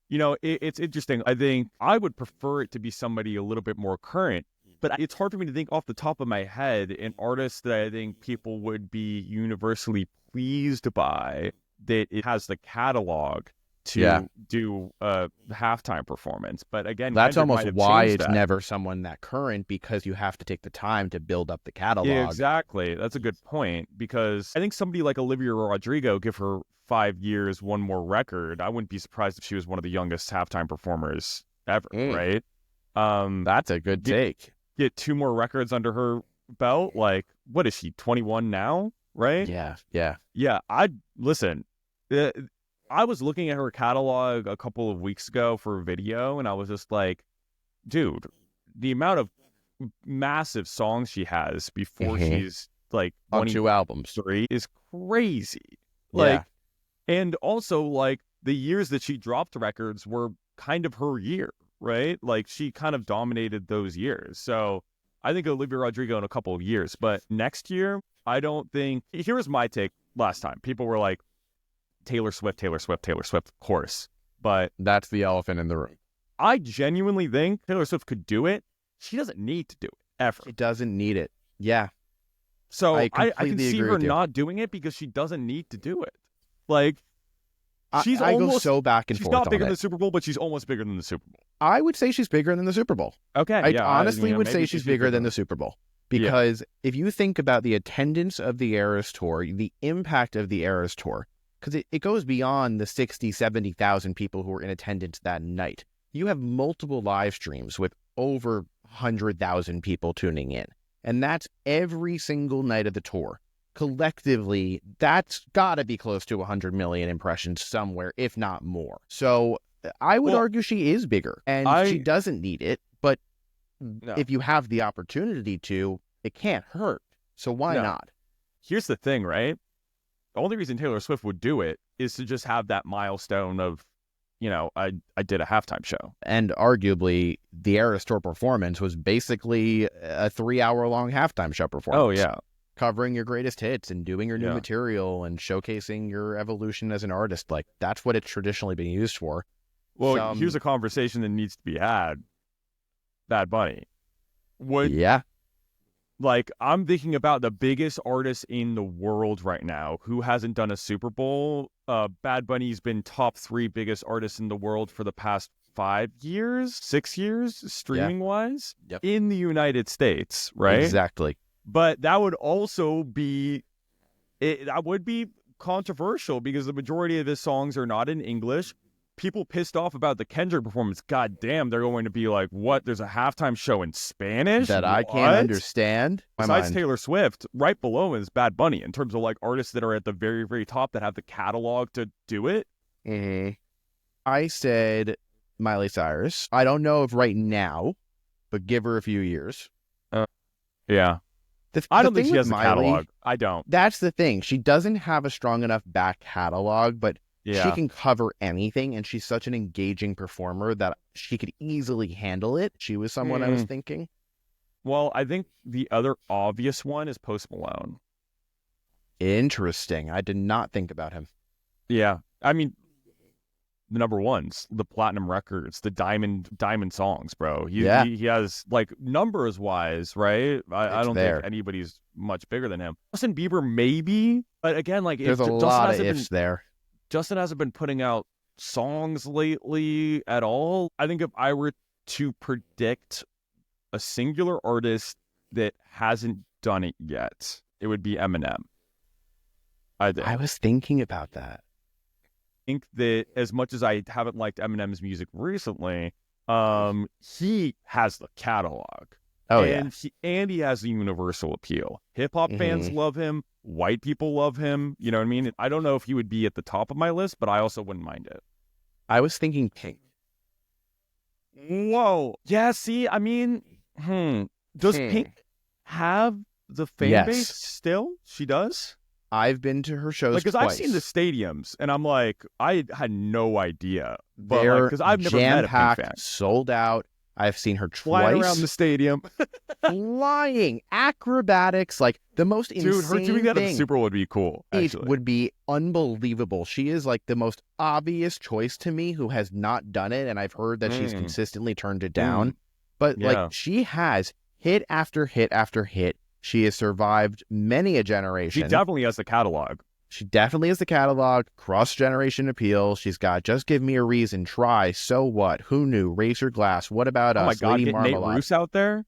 [SPEAKER 2] It's interesting. I think I would prefer it to be somebody a little bit more current, but it's hard for me to think off the top of my head an artist that I think people would be universally pleased by, that it has the catalog to do a halftime performance. But again,
[SPEAKER 1] That's
[SPEAKER 2] Kendrick
[SPEAKER 1] almost
[SPEAKER 2] might have
[SPEAKER 1] why
[SPEAKER 2] changed
[SPEAKER 1] it's
[SPEAKER 2] that.
[SPEAKER 1] never someone that current, because you have to take the time to build up the
[SPEAKER 2] Yeah,
[SPEAKER 1] catalog.
[SPEAKER 2] exactly. That's a good point, because I think somebody like Olivia Rodrigo, give her 5 years, one more record, I wouldn't be surprised if she was one of the youngest halftime performers ever, right?
[SPEAKER 1] That's a good take.
[SPEAKER 2] Get 2 more records under her belt. Like, what is she, 21 now, right?
[SPEAKER 1] Yeah.
[SPEAKER 2] Yeah, listen. I was looking at her catalog a couple of weeks ago for a video, and I was just like, dude, the amount of massive songs she has before she's like
[SPEAKER 1] on 2 albums
[SPEAKER 2] 3 is crazy.
[SPEAKER 1] Yeah.
[SPEAKER 2] And also, like, the years that she dropped records were kind of her year, right? Like, she kind of dominated those years. So I think Olivia Rodrigo in a couple of years, but next year, I don't think. Here was my take last time. People were like, Taylor Swift, of course. But
[SPEAKER 1] that's the elephant in the room.
[SPEAKER 2] I genuinely think Taylor Swift could do it. She doesn't need to do it, ever.
[SPEAKER 1] She doesn't need it. Yeah.
[SPEAKER 2] So I can see her not doing it because she doesn't need to do it. Like,
[SPEAKER 1] I go so back and forth.
[SPEAKER 2] She's not bigger than the Super Bowl, but she's almost bigger than the Super Bowl.
[SPEAKER 1] I would say she's bigger than the Super Bowl.
[SPEAKER 2] Okay.
[SPEAKER 1] I honestly would say she's bigger than the Super Bowl. Because if you think about the attendance of the Eras Tour, the impact of the Eras Tour, because it goes beyond the 60, 70,000 people who were in attendance that night. You have multiple live streams with over 100,000 people tuning in. And that's every single night of the tour. Collectively, that's got to be close to 100 million impressions somewhere, if not more. So I would argue she is bigger, and she doesn't need it. But if you have the opportunity to, it can't hurt. So why not?
[SPEAKER 2] Here's the thing, right? The only reason Taylor Swift would do it is to just have that milestone of, I did a halftime show.
[SPEAKER 1] And arguably, the Eras Tour performance was basically a 3-hour-long halftime show performance.
[SPEAKER 2] Oh, yeah.
[SPEAKER 1] Covering your greatest hits and doing your new material and showcasing your evolution as an artist. Like, that's what it's traditionally been used for.
[SPEAKER 2] Well, here's a conversation that needs to be had. Bad Bunny. Like, I'm thinking about the biggest artist in the world right now who hasn't done a Super Bowl. Bad Bunny's been top 3 biggest artists in the world for the past 5 years, 6 years, streaming-wise, in the United States, right?
[SPEAKER 1] Exactly.
[SPEAKER 2] But that would also be, that would be controversial because the majority of his songs are not in English. People pissed off about the Kendrick performance. God damn, they're going to be like, what? There's a halftime show in Spanish?
[SPEAKER 1] That I can't understand?
[SPEAKER 2] Besides Taylor Swift, right below is Bad Bunny in terms of like artists that are at the very, very top that have the catalog to do it.
[SPEAKER 1] I said Miley Cyrus. I don't know if right now, but give her a few years.
[SPEAKER 2] Yeah. I don't think she has a catalog. I don't.
[SPEAKER 1] That's the thing. She doesn't have a strong enough back catalog, but she can cover anything, and she's such an engaging performer that she could easily handle it. She was someone I was thinking.
[SPEAKER 2] Well, I think the other obvious one is Post Malone.
[SPEAKER 1] Interesting. I did not think about him.
[SPEAKER 2] Yeah. I mean, the number ones, the platinum records, the diamond songs, bro. He has, like, numbers wise, right? I don't think anybody's much bigger than him. Justin Bieber, maybe, but again, like,
[SPEAKER 1] there's a lot of ifs there.
[SPEAKER 2] Justin hasn't been putting out songs lately at all. I think if I were to predict a singular artist that hasn't done it yet, it would be Eminem. I
[SPEAKER 1] was thinking about that.
[SPEAKER 2] I think that as much as I haven't liked Eminem's music recently, he has the catalog. And he has the universal appeal. Hip-hop fans love him. White people love him. You know what I mean? I don't know if he would be at the top of my list, but I also wouldn't mind it.
[SPEAKER 1] I was thinking Pink.
[SPEAKER 2] Whoa. Yeah, see, I mean, does Pink have the fan base still? She does?
[SPEAKER 1] I've been to her shows
[SPEAKER 2] because
[SPEAKER 1] twice.
[SPEAKER 2] I've seen the stadiums, and I'm like, I had no idea.
[SPEAKER 1] But because
[SPEAKER 2] I've never met a Pink fan.
[SPEAKER 1] Sold out. I've seen her
[SPEAKER 2] flying
[SPEAKER 1] twice.
[SPEAKER 2] around the stadium.
[SPEAKER 1] Flying, acrobatics, like the most insane
[SPEAKER 2] Dude, her doing that at the
[SPEAKER 1] thing.
[SPEAKER 2] Super Bowl would be cool, actually.
[SPEAKER 1] It would be unbelievable. She is like the most obvious choice to me who has not done it, and I've heard that she's consistently turned it down. But like she has hit after hit after hit. She has survived many a generation.
[SPEAKER 2] She definitely has the catalog.
[SPEAKER 1] She definitely has the catalog, cross-generation appeal. She's got Just Give Me a Reason, Try, So What, Who Knew, Raise Your Glass, What About Us,
[SPEAKER 2] Oh my God,
[SPEAKER 1] Lady
[SPEAKER 2] get Nate
[SPEAKER 1] Marmalade.
[SPEAKER 2] Roos out there?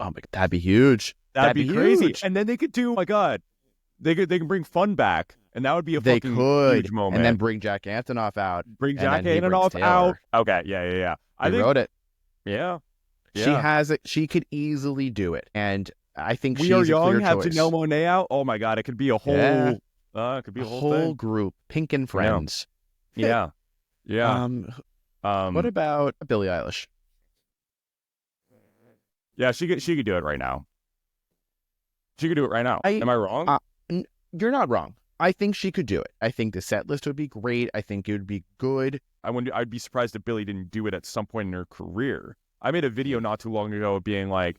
[SPEAKER 1] Oh my, that'd be huge.
[SPEAKER 2] That'd be crazy.
[SPEAKER 1] Huge.
[SPEAKER 2] And then they could do, oh my God, they can bring Fun back, and that would be a fucking huge moment.
[SPEAKER 1] And then bring Jack Antonoff out.
[SPEAKER 2] Bring Jack Antonoff out. Okay, yeah.
[SPEAKER 1] I think, wrote it.
[SPEAKER 2] Yeah.
[SPEAKER 1] She has it. She could easily do it. And I think
[SPEAKER 2] We
[SPEAKER 1] she's
[SPEAKER 2] Are
[SPEAKER 1] a
[SPEAKER 2] Young,
[SPEAKER 1] clear
[SPEAKER 2] have
[SPEAKER 1] choice.
[SPEAKER 2] Janelle Monáe out. Oh my God, it could be a whole... it could be a whole thing.
[SPEAKER 1] Group, Pink and Friends.
[SPEAKER 2] Yeah.
[SPEAKER 1] What about Billie Eilish?
[SPEAKER 2] Yeah, she could do it right now. She could do it right now. Am I wrong?
[SPEAKER 1] You're not wrong. I think she could do it. I think the set list would be great. I think it would be good.
[SPEAKER 2] I'd be surprised if Billie didn't do it at some point in her career. I made a video not too long ago being like,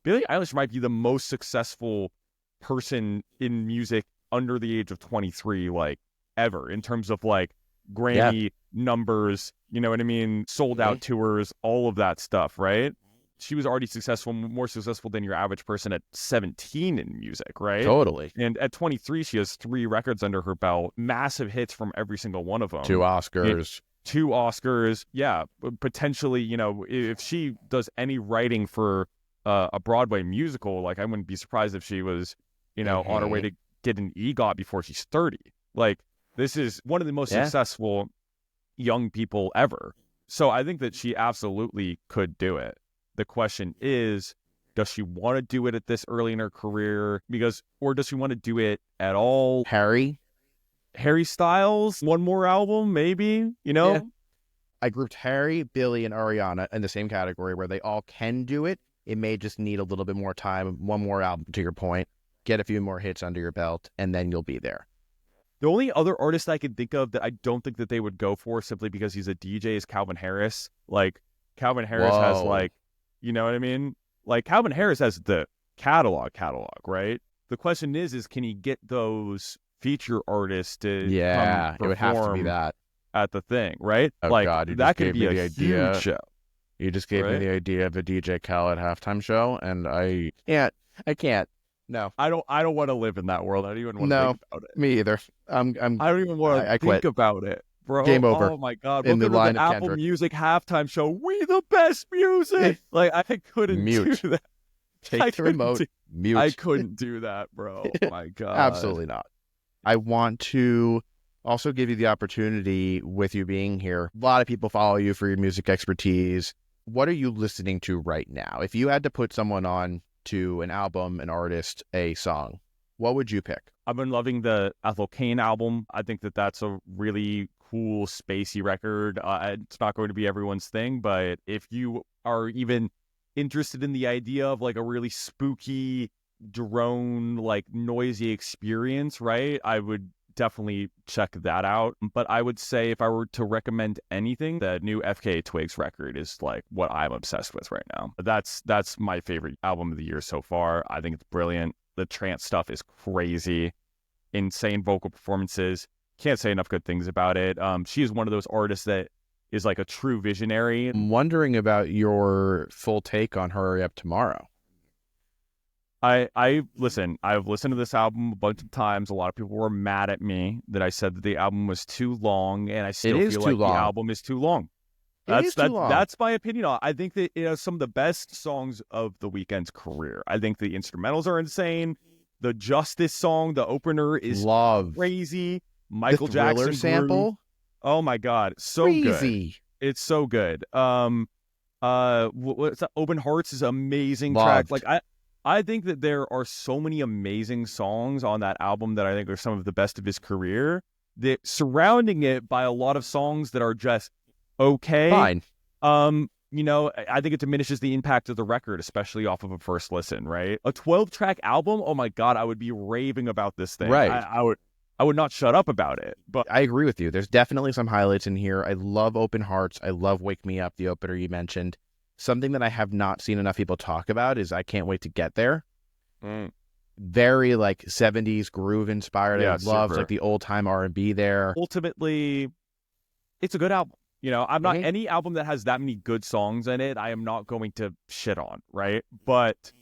[SPEAKER 2] Billie Eilish might be the most successful person in music under the age of 23, like, ever, in terms of, like, Grammy numbers, you know what I mean? Sold out tours, all of that stuff, right? She was already successful, more successful than your average person at 17 in music, right?
[SPEAKER 1] Totally.
[SPEAKER 2] And at 23, she has 3 records under her belt, massive hits from every single one of them.
[SPEAKER 1] 2 Oscars.
[SPEAKER 2] 2 Oscars. Yeah, potentially, you know, if she does any writing for a Broadway musical, like, I wouldn't be surprised if she was, you know, on her way to get an EGOT before she's 30. Like, this is one of the most successful young people ever. So I think that she absolutely could do it. The question is, does she want to do it at this early in her career? Or does she want to do it at all? Harry Styles, one more album, maybe, you know?
[SPEAKER 1] Yeah. I grouped Harry, Billie, and Ariana in the same category where they all can do it. It may just need a little bit more time, one more album, to your point, get a few more hits under your belt, and then you'll be there.
[SPEAKER 2] The only other artist I can think of that I don't think that they would go for simply because he's a DJ is Calvin Harris. Like, Calvin Harris has, like, you know what I mean? Like, Calvin Harris has the catalog, right? The question is can he get those feature artists to come
[SPEAKER 1] it would have to be that
[SPEAKER 2] at the thing, right?
[SPEAKER 1] Oh,
[SPEAKER 2] like,
[SPEAKER 1] God,
[SPEAKER 2] that could be a huge show.
[SPEAKER 1] You just gave me the idea of a DJ Khaled halftime show, and I can't. No,
[SPEAKER 2] I don't want to live in that world. I don't even want to think about it.
[SPEAKER 1] Me either. I
[SPEAKER 2] don't even want to think about it, bro.
[SPEAKER 1] Game over.
[SPEAKER 2] Oh my God!
[SPEAKER 1] In the line of
[SPEAKER 2] Apple
[SPEAKER 1] Kendrick.
[SPEAKER 2] Music halftime show. We the best music. Like, I couldn't do that.
[SPEAKER 1] Take the remote. Mute.
[SPEAKER 2] I couldn't do that, bro. Oh my God.
[SPEAKER 1] Absolutely not. I want to also give you the opportunity, with you being here. A lot of people follow you for your music expertise. What are you listening to right now? If you had to put someone on to an album, an artist, a song, what would you pick?
[SPEAKER 2] I've been loving the Ethel Cain album. I think that that's a really cool, spacey record. It's not going to be everyone's thing, but if you are even interested in the idea of like a really spooky drone, like noisy experience, right? I would definitely check that out. But I would say if I were to recommend anything, the new FKA Twigs record is like what I'm obsessed with right now. That's my favorite album of the year so far. I think it's brilliant. The trance stuff is crazy. Insane vocal performances. Can't say enough good things about it. She is one of those artists that is like a true visionary.
[SPEAKER 1] I'm wondering about your full take on Hurry Up Tomorrow.
[SPEAKER 2] I've listened to this album a bunch of times. A lot of people were mad at me that I said that the album was too long, and I still feel like the album is too long. That's my opinion on it. I think that it has some of the best songs of The Weeknd's career. I think the instrumentals are insane. The Justice song, the opener, is crazy. Michael Jackson
[SPEAKER 1] sample.
[SPEAKER 2] Oh my God, so
[SPEAKER 1] crazy.
[SPEAKER 2] Good. It's so good. What's that? Open Hearts is an amazing track. Like I think that there are so many amazing songs on that album that I think are some of the best of his career, that surrounding it by a lot of songs that are just okay.
[SPEAKER 1] Fine.
[SPEAKER 2] You know, I think it diminishes the impact of the record, especially off of a first listen, right? A 12-track album, oh my God, I would be raving about this thing.
[SPEAKER 1] Right.
[SPEAKER 2] I would not shut up about it. But
[SPEAKER 1] I agree with you. There's definitely some highlights in here. I love Open Hearts. I love Wake Me Up, the opener you mentioned. something that I have not seen enough people talk about is I Can't Wait to Get There.
[SPEAKER 2] Mm.
[SPEAKER 1] Very like 70s groove inspired.
[SPEAKER 2] Yeah,
[SPEAKER 1] I love
[SPEAKER 2] super.
[SPEAKER 1] like the old time R&B there.
[SPEAKER 2] Ultimately, it's a good album. You know, I'm not
[SPEAKER 1] Mhm.
[SPEAKER 2] any album that has that many good songs in it, I am not going to shit on, right? But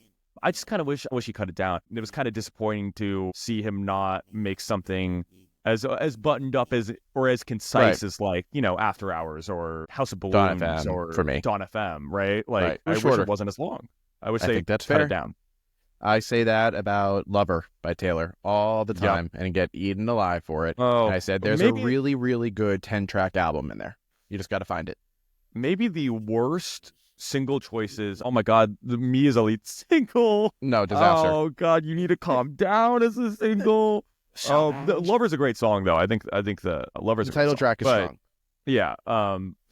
[SPEAKER 2] I just kind of wish he cut it down. It was kind of disappointing to see him not make something as buttoned up as or as concise
[SPEAKER 1] Right.
[SPEAKER 2] as like, you know, After Hours or House of
[SPEAKER 1] Dawn
[SPEAKER 2] Balloons
[SPEAKER 1] FM
[SPEAKER 2] or
[SPEAKER 1] for me.
[SPEAKER 2] Dawn FM, right? Like
[SPEAKER 1] Right. It
[SPEAKER 2] I
[SPEAKER 1] was
[SPEAKER 2] wish
[SPEAKER 1] shorter.
[SPEAKER 2] it wasn't as long. I wish
[SPEAKER 1] I
[SPEAKER 2] they
[SPEAKER 1] think that's
[SPEAKER 2] cut it
[SPEAKER 1] fair.
[SPEAKER 2] down.
[SPEAKER 1] I say that about Lover by Taylor all the
[SPEAKER 2] Yep.
[SPEAKER 1] time and get eaten alive for it.
[SPEAKER 2] Oh,
[SPEAKER 1] And I said, there's a
[SPEAKER 2] maybe
[SPEAKER 1] really, really good 10-track album in there. You just got to find it.
[SPEAKER 2] maybe the worst single choices. Oh my God, the Me is Elite single.
[SPEAKER 1] No, disaster.
[SPEAKER 2] Oh God, you need to calm down as a single. Oh, the Lover's a great song though. I think the Lover's
[SPEAKER 1] The
[SPEAKER 2] a great
[SPEAKER 1] title
[SPEAKER 2] song.
[SPEAKER 1] track is
[SPEAKER 2] But
[SPEAKER 1] strong.
[SPEAKER 2] yeah,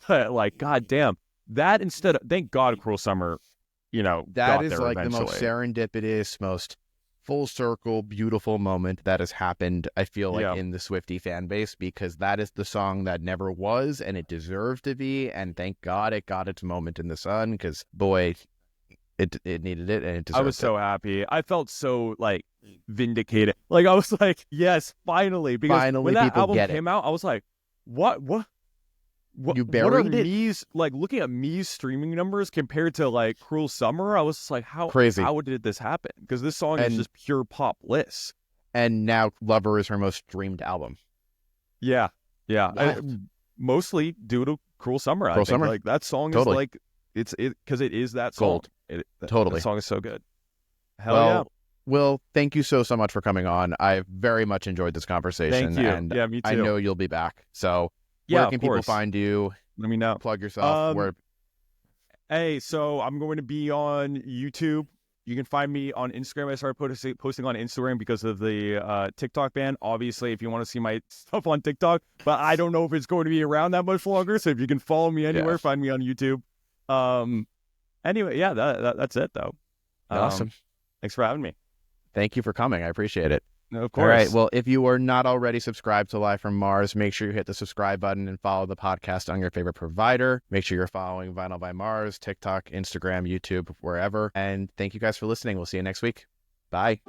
[SPEAKER 2] but like God damn that instead of thank God Cruel Summer, you know,
[SPEAKER 1] That
[SPEAKER 2] got
[SPEAKER 1] is
[SPEAKER 2] there
[SPEAKER 1] like
[SPEAKER 2] eventually.
[SPEAKER 1] the most serendipitous, most full circle, beautiful moment that has happened, I feel like,
[SPEAKER 2] Yeah.
[SPEAKER 1] in the Swiftie fan base, because that is the song that never was and it deserved to be. And thank God it got its moment in the sun, because boy, it needed it and it deserved
[SPEAKER 2] I was so happy. I felt so like vindicated. Like I was like, yes, finally. Because
[SPEAKER 1] Finally,
[SPEAKER 2] when that
[SPEAKER 1] people
[SPEAKER 2] album
[SPEAKER 1] get it.
[SPEAKER 2] came out, I was like, what
[SPEAKER 1] You
[SPEAKER 2] what are
[SPEAKER 1] buried it?
[SPEAKER 2] Me's like looking at Me's streaming numbers compared to like Cruel Summer? I was just like,
[SPEAKER 1] Crazy.
[SPEAKER 2] how did this happen? Because this song is
[SPEAKER 1] And-
[SPEAKER 2] just pure pop bliss.
[SPEAKER 1] And now Lover is her most streamed album.
[SPEAKER 2] Yeah.
[SPEAKER 1] Wild.
[SPEAKER 2] Mostly due to Cruel Summer. I
[SPEAKER 1] Cruel
[SPEAKER 2] think
[SPEAKER 1] Summer?
[SPEAKER 2] like that song
[SPEAKER 1] Totally.
[SPEAKER 2] is like it's because it is that song.
[SPEAKER 1] Gold. Totally.
[SPEAKER 2] That song is so good. Hell
[SPEAKER 1] Well,
[SPEAKER 2] yeah.
[SPEAKER 1] Will, thank you so much for coming on. I very much enjoyed this conversation.
[SPEAKER 2] Thank you.
[SPEAKER 1] And
[SPEAKER 2] Yeah, me too.
[SPEAKER 1] I know you'll be back. So
[SPEAKER 2] Yeah,
[SPEAKER 1] where
[SPEAKER 2] of
[SPEAKER 1] can people
[SPEAKER 2] course.
[SPEAKER 1] find you?
[SPEAKER 2] Let me know.
[SPEAKER 1] Plug yourself. Where?
[SPEAKER 2] Hey, so I'm going to be on YouTube. You can find me on Instagram. I started posting on Instagram because of the TikTok ban. Obviously, if you want to see my stuff on TikTok, but I don't know if it's going to be around that much longer. So if you can follow me anywhere, find me on YouTube. Anyway, yeah, that's it though.
[SPEAKER 1] Awesome.
[SPEAKER 2] Thanks for having me.
[SPEAKER 1] Thank you for coming. I appreciate it.
[SPEAKER 2] No, of course.
[SPEAKER 1] All right. Well, if you are not already subscribed to Live from Mars, make sure you hit the subscribe button and follow the podcast on your favorite provider. Make sure you're following Vinyl by Mars, TikTok, Instagram, YouTube, wherever. And thank you guys for listening. We'll see you next week. Bye.